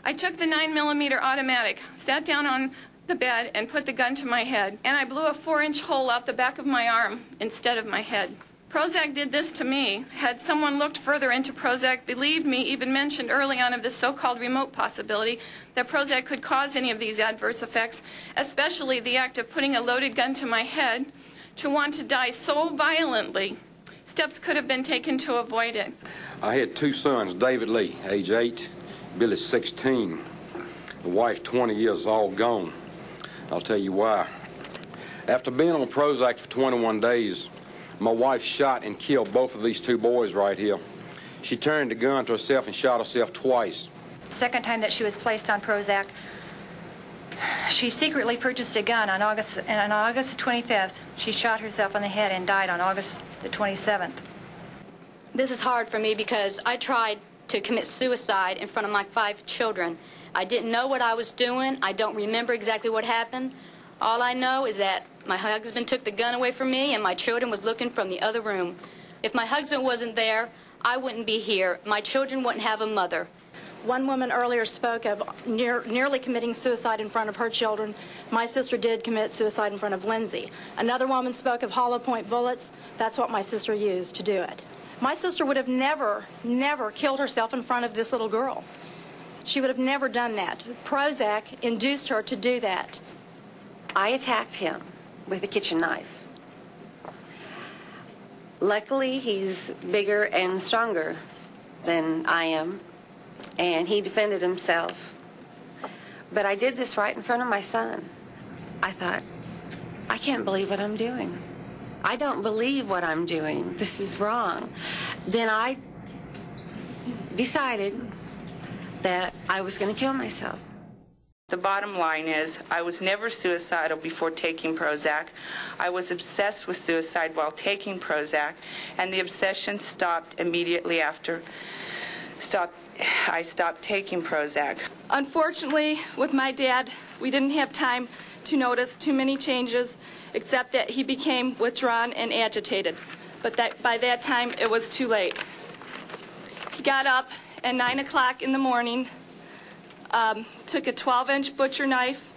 I took the 9mm automatic, sat down on the bed, and put the gun to my head, and I blew a 4-inch hole out the back of my arm instead of my head. Prozac did this to me. Had someone looked further into Prozac, believed me, even mentioned early on of the so-called remote possibility that Prozac could cause any of these adverse effects, especially the act of putting a loaded gun to my head, to want to die so violently, steps could have been taken to avoid it. I had 2 sons, David Lee, age 8, Billy 16. The wife 20 years, all gone. I'll tell you why. After being on Prozac for 21 days, my wife shot and killed both of these 2 boys right here. She turned the gun to herself and shot herself twice. The second time that she was placed on Prozac, she secretly purchased a gun on August the 25th. She shot herself on the head and died on August the 27th. This is hard for me because I tried to commit suicide in front of my 5 children. I didn't know what I was doing. I don't remember exactly what happened. All I know is that my husband took the gun away from me and my children was looking from the other room. If my husband wasn't there, I wouldn't be here. My children wouldn't have a mother. One woman earlier spoke of nearly committing suicide in front of her children. My sister did commit suicide in front of Lindsay. Another woman spoke of hollow point bullets. That's what my sister used to do it. My sister would have never killed herself in front of this little girl. She would have never done that. Prozac induced her to do that. I attacked him with a kitchen knife. Luckily, he's bigger and stronger than I am, and he defended himself. But I did this right in front of my son. I thought, I can't believe what I'm doing. I don't believe what I'm doing. This is wrong. Then I decided that I was going to kill myself. The bottom line is, I was never suicidal before taking Prozac. I was obsessed with suicide while taking Prozac, and the obsession stopped immediately after I stopped taking Prozac. Unfortunately, with my dad, we didn't have time to notice too many changes, except that he became withdrawn and agitated. But by that time, it was too late. He got up at 9 o'clock in the morning, took a 12-inch butcher knife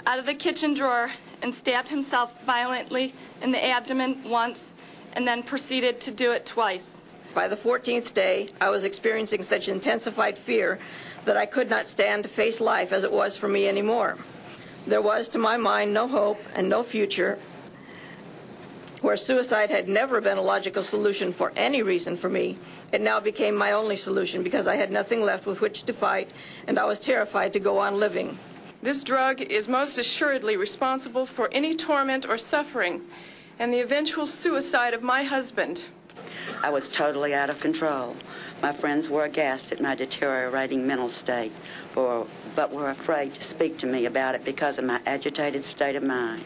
out of the kitchen drawer and stabbed himself violently in the abdomen once, and then proceeded to do it twice. By the 14th day, I was experiencing such intensified fear that I could not stand to face life as it was for me anymore. There was, to my mind, no hope and no future. Where suicide had never been a logical solution for any reason for me, it now became my only solution because I had nothing left with which to fight, and I was terrified to go on living. This drug is most assuredly responsible for any torment or suffering and the eventual suicide of my husband. I was totally out of control. My friends were aghast at my deteriorating mental state, but were afraid to speak to me about it because of my agitated state of mind.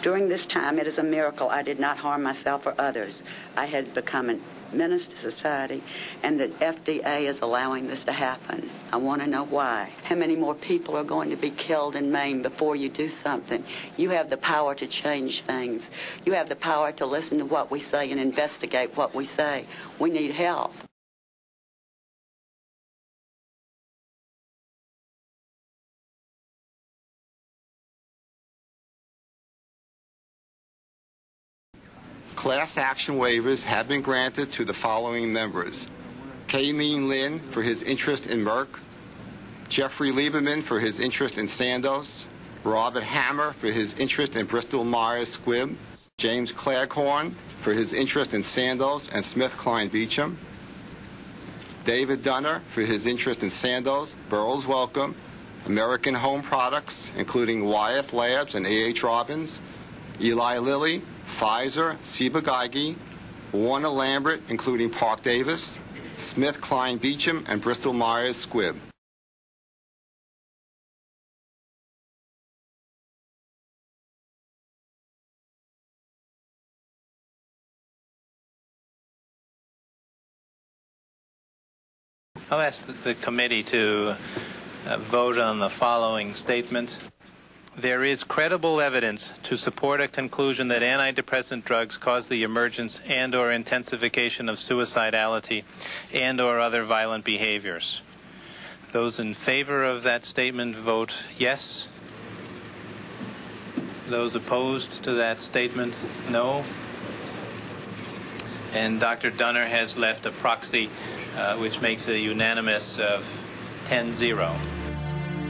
During this time, it is a miracle I did not harm myself or others. I had become a menace to society, and the FDA is allowing this to happen. I want to know why. How many more people are going to be killed and maimed before you do something? You have the power to change things. You have the power to listen to what we say and investigate what we say. We need help. Class action waivers have been granted to the following members: K-Mean Lin for his interest in Merck, Jeffrey Lieberman for his interest in Sandoz, Robert Hammer for his interest in Bristol Myers Squibb, James Claghorn for his interest in Sandoz and SmithKline Beecham, David Dunner for his interest in Sandoz, Burroughs Wellcome, American Home Products, including Wyeth Labs and A.H. Robbins, Eli Lilly, Pfizer, Ciba Geigy, Warner Lambert, including Park Davis, SmithKline Beecham, and Bristol Myers Squibb. I'll ask the committee to vote on the following statement. There is credible evidence to support a conclusion that antidepressant drugs cause the emergence and/or intensification of suicidality and/or other violent behaviors. Those in favor of that statement vote yes. Those opposed to that statement, no. And Dr. Dunner has left a proxy which makes it unanimous of 10-0.